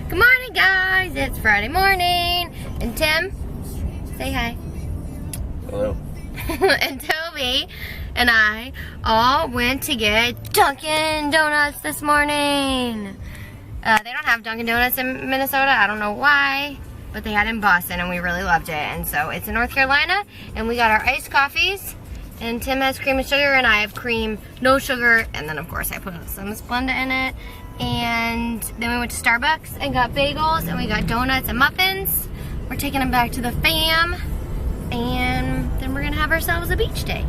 Good morning, guys. It's Friday morning. And Tim, say hi. Hello. And Toby and I all went to get Dunkin' Donuts this morning. They don't have Dunkin' Donuts in Minnesota. I don't know why, but they had it in Boston, and we really loved it. And so it's in North Carolina, and we got our iced coffees. And Tim has cream and sugar, and I have cream, no sugar. And then, of course, I put some Splenda in it. And then we went to Starbucks and got bagels, and we got donuts and muffins. We're taking them back to the fam, and then we're gonna have ourselves a beach day.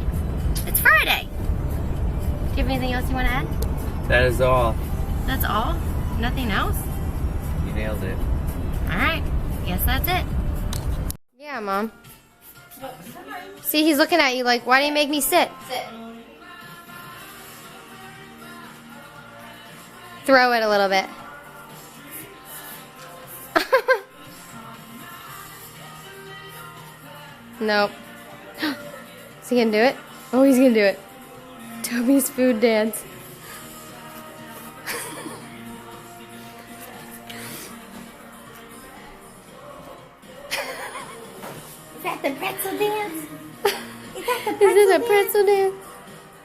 It's Friday. Do you have anything else you want to add? That is all. That's all? Nothing else? You nailed it. All right, guess that's it. Yeah, Mom. See, he's looking at you like, why do you make me sit? Sit. Throw it a little bit. Nope. Is he gonna do it? Oh, he's gonna do it. Toby's food dance. Is that the pretzel dance? Is it a pretzel dance?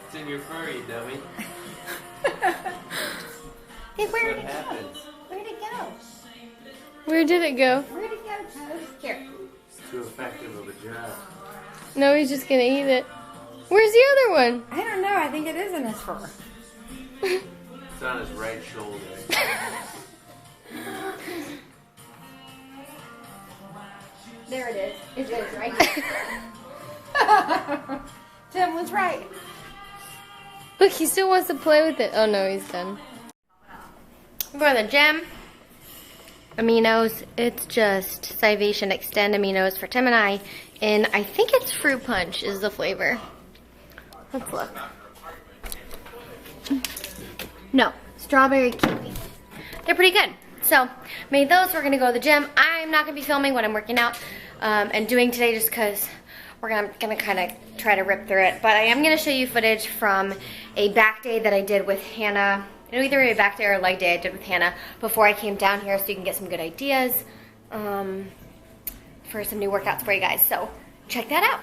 It's in your fur, you dummy. Hey, where'd What happens? Where'd it go? Where did it go? Where'd it go, Toad? Here. It's too effective of a job. No, he's just gonna eat it. Where's the other one? I don't know. I think it is in his fur. It's on his right shoulder. There it is. It is, right? Tim was right. Look, he still wants to play with it. Oh no, he's done. For the gym, aminos, it's just Civation Extend aminos for Tim and I, and I think it's fruit punch is the flavor. Let's look. No, strawberry kiwi. They're pretty good. So, made those. We're gonna go to the gym. I'm not gonna be filming what I'm working out and doing today just because we're gonna kind of try to rip through it. But I am gonna show you footage from a back day that I did with Hannah. Either a back day or a leg day I did with Hannah before I came down here, so you can get some good ideas for some new workouts for you guys. So check that out.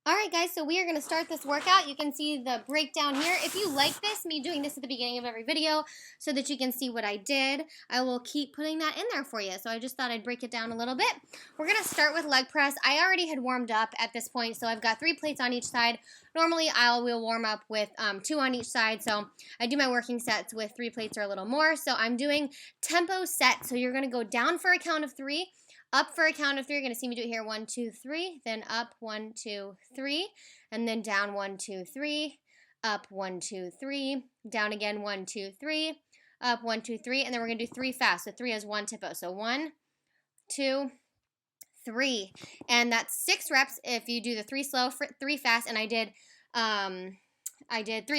Alright guys, so we are going to start this workout. You can see the breakdown here. If you like this, me doing this at the beginning of every video so that you can see what I did, I will keep putting that in there for you. So I just thought I'd break it down a little bit. We're going to start with leg press. I already had warmed up at this point, so I've got 3 plates on each side. Normally I will warm up with 2 on each side, so I do my working sets with 3 plates or a little more. So I'm doing tempo set, so you're going to go down for a count of 3. Up for a count of 3, you're going to see me do it here, 1, 2, 3, then up, 1, 2, 3, and then down, 1, 2, 3, up, 1, 2, 3, down again, 1, 2, 3, up, 1, 2, 3, and then we're going to do 3 fast, so 3 has 1 tempo, so 1, 2, 3, and that's 6 reps if you do the 3 slow, 3 fast, and I did 3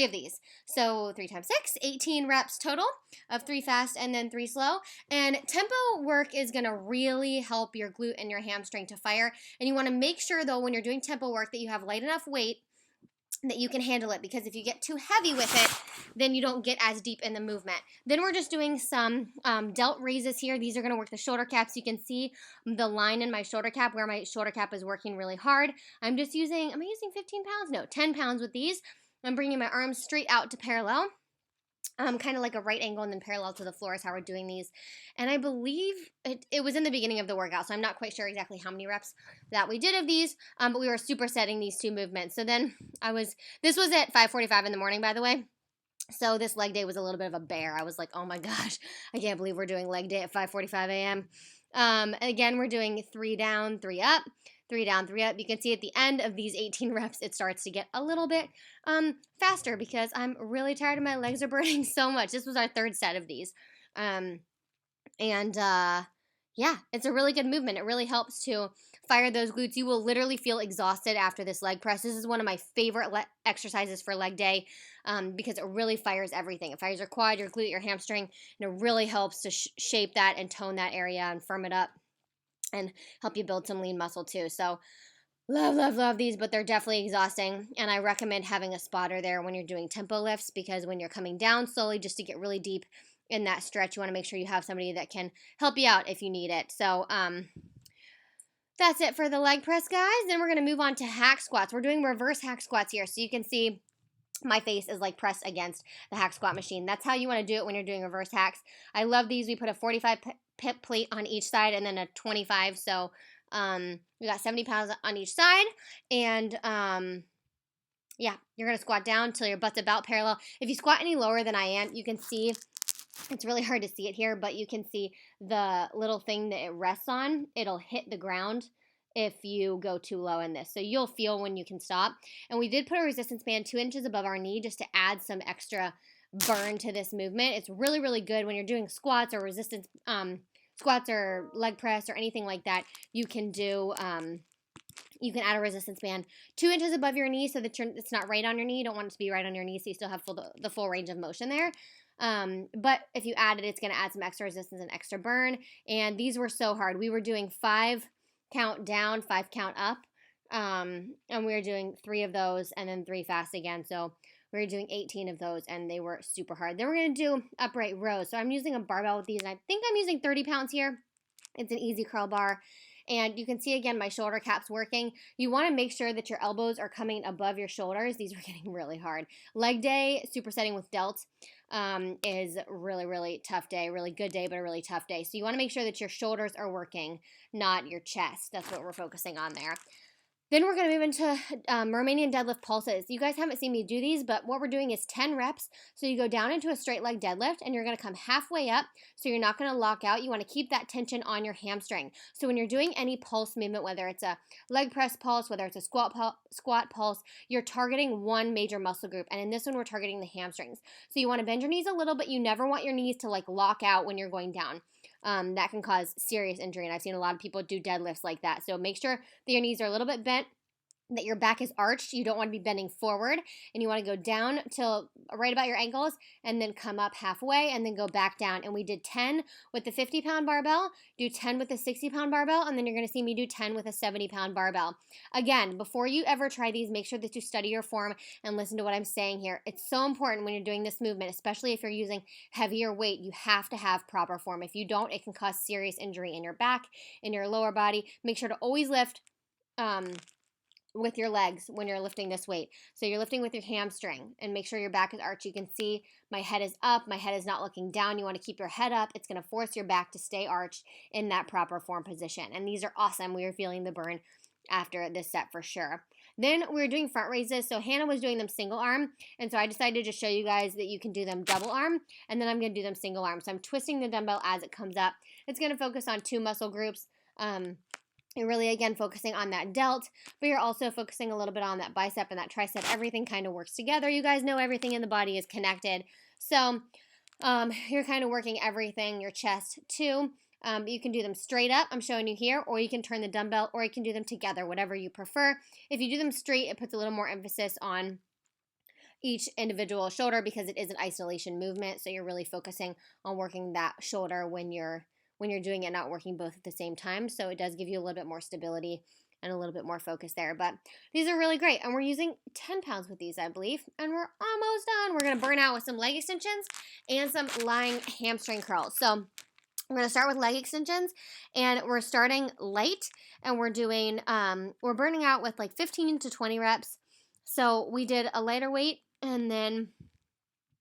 of these. So 3 times 6, 18 reps total of 3 fast and then 3 slow. And tempo work is going to really help your glute and your hamstring to fire. And you want to make sure, though, when you're doing tempo work that you have light enough weight that you can handle it, because if you get too heavy with it, then you don't get as deep in the movement. Then we're just doing some delt raises here. These are going to work the shoulder caps. You can see the line in my shoulder cap where my shoulder cap is working really hard. Am I using 15 pounds? No, 10 pounds with these. I'm bringing my arms straight out to parallel, kind of like a right angle and then parallel to the floor is how we're doing these. And I believe it was in the beginning of the workout, so I'm not quite sure exactly how many reps that we did of these, but we were supersetting these 2 movements. So then this was at 5:45 in the morning, by the way. So this leg day was a little bit of a bear. I was like, oh my gosh, I can't believe we're doing leg day at 5:45 a.m. Again, we're doing 3 down, 3 up. 3 down, 3 up. You can see at the end of these 18 reps, it starts to get a little bit faster because I'm really tired and my legs are burning so much. This was our 3rd set of these. Yeah, it's a really good movement. It really helps to fire those glutes. You will literally feel exhausted after this leg press. This is one of my favorite exercises for leg day because it really fires everything. It fires your quad, your glute, your hamstring, and it really helps to shape that and tone that area and firm it up and help you build some lean muscle too. So love, love, love these, but they're definitely exhausting. And I recommend having a spotter there when you're doing tempo lifts because when you're coming down slowly just to get really deep in that stretch. You want to make sure you have somebody that can help you out if you need it. So, that's it for the leg press, guys. Then we're going to move on to hack squats. We're doing reverse hack squats here. So you can see my face is like pressed against the hack squat machine. That's how you want to do it when you're doing reverse hacks. I love these. We put a 45 pip plate on each side and then a 25. So we got 70 pounds on each side. And yeah, you're going to squat down till your butt's about parallel. If you squat any lower than I am, you can see, it's really hard to see it here, but you can see the little thing that it rests on. It'll hit the ground if you go too low in this. So you'll feel when you can stop. And we did put a resistance band 2 inches above our knee just to add some extra burn to this movement. It's really, really good when you're doing squats or resistance, squats or leg press or anything like that. You can do, you can add a resistance band 2 inches above your knee so that it's not right on your knee. You don't want it to be right on your knee so you still have the full range of motion there. But if you add it, it's going to add some extra resistance and extra burn. And these were so hard. We were doing 5 count down, 5 count up. And we were doing 3 of those and then 3 fast again. So we were doing 18 of those and they were super hard. Then we're going to do upright rows. So I'm using a barbell with these and I think I'm using 30 pounds here. It's an easy curl bar. And you can see again my shoulder cap's working. You want to make sure that your elbows are coming above your shoulders. These were getting really hard. Leg day, supersetting with delts, is really, really tough day. Really good day, but a really tough day. So you want to make sure that your shoulders are working, not your chest. That's what we're focusing on there. Then we're going to move into Romanian deadlift pulses. You guys haven't seen me do these, but what we're doing is 10 reps. So you go down into a straight leg deadlift, and you're going to come halfway up, so you're not going to lock out. You want to keep that tension on your hamstring. So when you're doing any pulse movement, whether it's a leg press pulse, whether it's a squat pulse, you're targeting one major muscle group. And in this one, we're targeting the hamstrings. So you want to bend your knees a little, but you never want your knees to like lock out when you're going down. That can cause serious injury, and I've seen a lot of people do deadlifts like that. So make sure that your knees are a little bit bent, that your back is arched. You don't want to be bending forward, and you want to go down till right about your ankles and then come up halfway and then go back down. And we did 10 with the 50-pound barbell, do 10 with the 60-pound barbell, and then you're going to see me do 10 with a 70-pound barbell. Again, before you ever try these, make sure that you study your form and listen to what I'm saying here. It's so important when you're doing this movement, especially if you're using heavier weight. You have to have proper form. If you don't, it can cause serious injury in your back, in your lower body. Make sure to always lift with your legs when you're lifting this weight. So you're lifting with your hamstring and make sure your back is arched. You can see my head is up. My head is not looking down. You want to keep your head up. It's going to force your back to stay arched in that proper form position. And these are awesome. We are feeling the burn after this set for sure. Then we were doing front raises. So Hannah was doing them single arm. And so I decided to just show you guys that you can do them double arm. And then I'm going to do them single arm. So I'm twisting the dumbbell as it comes up. It's going to focus on 2 muscle groups. You're really, again, focusing on that delt, but you're also focusing a little bit on that bicep and that tricep. Everything kind of works together. You guys know everything in the body is connected. So you're kind of working everything, your chest too. You can do them straight up, I'm showing you here, or you can turn the dumbbell, or you can do them together, whatever you prefer. If you do them straight, it puts a little more emphasis on each individual shoulder because it is an isolation movement. So you're really focusing on working that shoulder when you're doing it, not working both at the same time. So it does give you a little bit more stability and a little bit more focus there. But these are really great. And we're using 10 pounds with these, I believe. And we're almost done. We're going to burn out with some leg extensions and some lying hamstring curls. So we're going to start with leg extensions, and we're starting light, and we're doing, we're burning out with like 15 to 20 reps. So we did a lighter weight, and then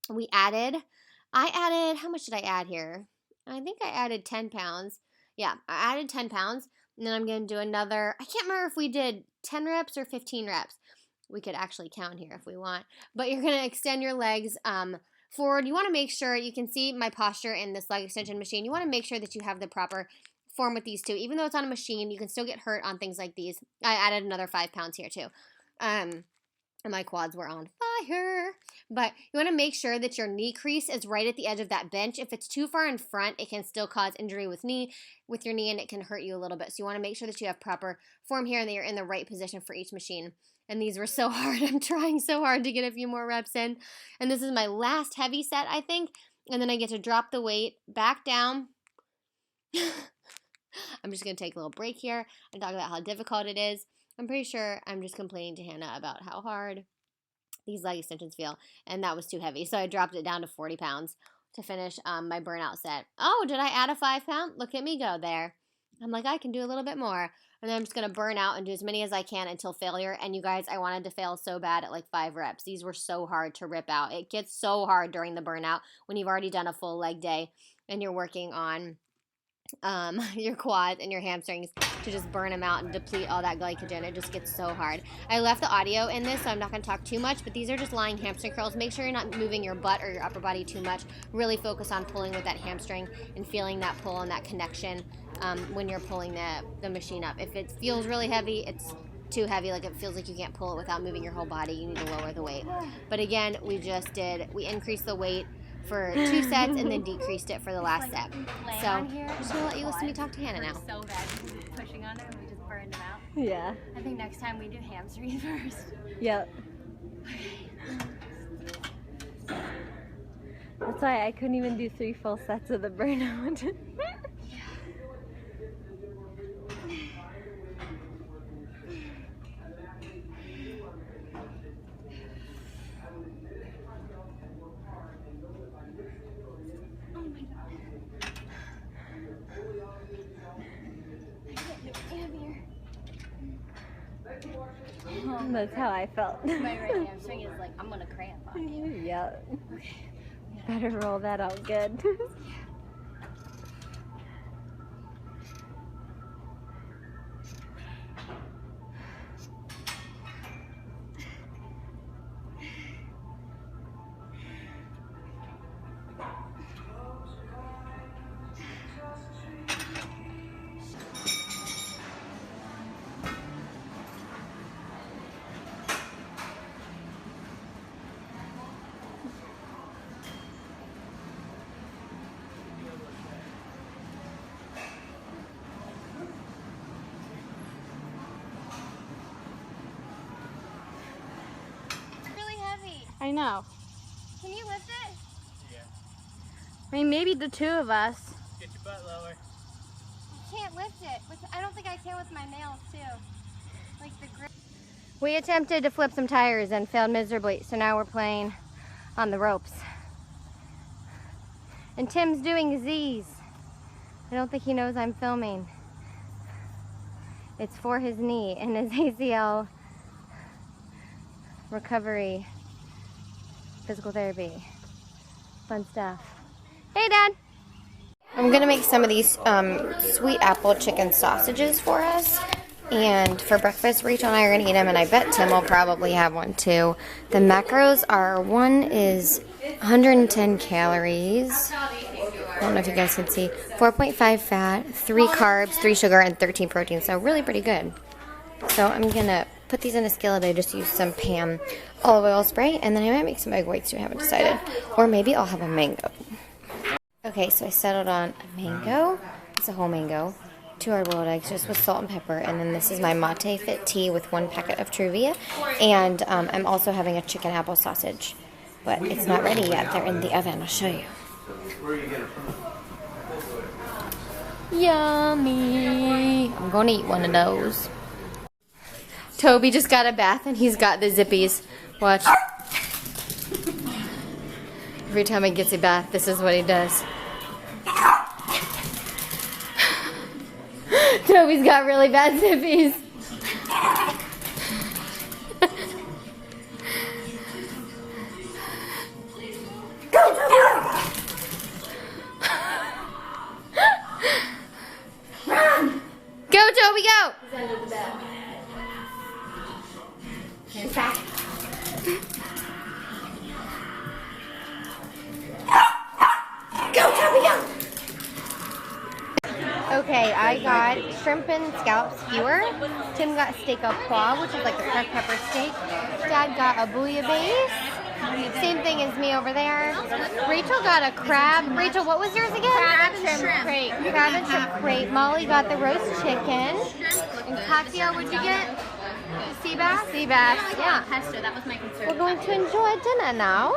I added, how much did I add here? I think I added 10 pounds. Yeah, I added 10 pounds. And then I'm going to do another, I can't remember if we did 10 reps or 15 reps. We could actually count here if we want. But you're going to extend your legs forward. You want to make sure, you can see my posture in this leg extension machine. You want to make sure that you have the proper form with these two. Even though it's on a machine, you can still get hurt on things like these. I added another 5 pounds here too. And my quads were on fire. But you want to make sure that your knee crease is right at the edge of that bench. If it's too far in front, it can still cause injury with your knee, and it can hurt you a little bit. So you want to make sure that you have proper form here and that you're in the right position for each machine. And these were so hard. I'm trying so hard to get a few more reps in. And this is my last heavy set, I think. And then I get to drop the weight back down. I'm just going to take a little break here and talk about how difficult it is. I'm pretty sure I'm just complaining to Hannah about how hard these leg extensions feel, and that was too heavy. So I dropped it down to 40 pounds to finish my burnout set. Oh, did I add a 5-pound? Look at me go there. I'm like, I can do a little bit more. And then I'm just going to burn out and do as many as I can until failure. And you guys, I wanted to fail so bad at like 5 reps. These were so hard to rip out. It gets so hard during the burnout when you've already done a full leg day and you're working on your quads and your hamstrings to just burn them out and deplete all that glycogen. It just gets so hard. I left the audio in this, so I'm not going to talk too much, but these are just lying hamstring curls. Make sure you're not moving your butt or your upper body too much. Really focus on pulling with that hamstring and feeling that pull and that connection when you're pulling the machine up. If it feels really heavy, it's too heavy, like it feels like you can't pull it without moving your whole body. You need to lower the weight. But again, we increased the weight for 2 sets and then decreased it for the last set. So I'm just gonna let you listen to me talk to Hannah now. So bad because we were pushing on her and we just burned them out. Yeah. I think next time we do hamstrings first. Yep. That's why I couldn't even do 3 full sets of the burnout. That's how I felt. My right hamstring is like, I'm gonna cramp on you. Yep. Okay. Better roll that out good. I know. Can you lift it? Yeah. I mean, maybe the 2 of us. Get your butt lower. I can't lift it. I don't think I can with my nails too. Like the grip. We attempted to flip some tires and failed miserably, so now we're playing on the ropes. And Tim's doing Z's. I don't think he knows I'm filming. It's for his knee and his ACL recovery, physical therapy, fun stuff. Hey, Dad. I'm gonna make some of these sweet apple chicken sausages for us. And for breakfast, Rachel and I are gonna eat them, and I bet Tim will probably have one too. The macros are, one is 110 calories. I don't know if you guys can see. 4.5 fat, 3 carbs, 3 sugar, and 13 protein. So really pretty good. So I'm gonna put these in a skillet. I just use some Pam olive oil spray, and then I might make some egg whites too. I haven't decided. Or maybe I'll have a mango. Okay, so I settled on a mango. It's a whole mango. 2 hard-boiled eggs just with salt and pepper, and then this is my Mate Fit tea with 1 packet of Truvia, and I'm also having a chicken apple sausage, but it's not ready yet. They're in the oven. I'll show you. Yummy! I'm gonna eat one of those. Toby just got a bath and he's got the zippies. Watch. Every time he gets a bath, this is what he does. Toby's got really bad zippies. Go, Toby, go! He's under the bed. Here's back. Go, Toby, go! Okay, I got shrimp and scallop skewer. Tim got steak au pois, which is like the cracked pepper steak. Dad got a bouillabaisse. Same thing as me over there. Rachel got a crab. Rachel, what was yours again? Crab and shrimp crate. Crab and shrimp crate. Molly got the roast chicken. And Katya, what'd you get? Sea bass? Sea bass, yeah. Pesto, that was my concern. We're going to enjoy dinner now.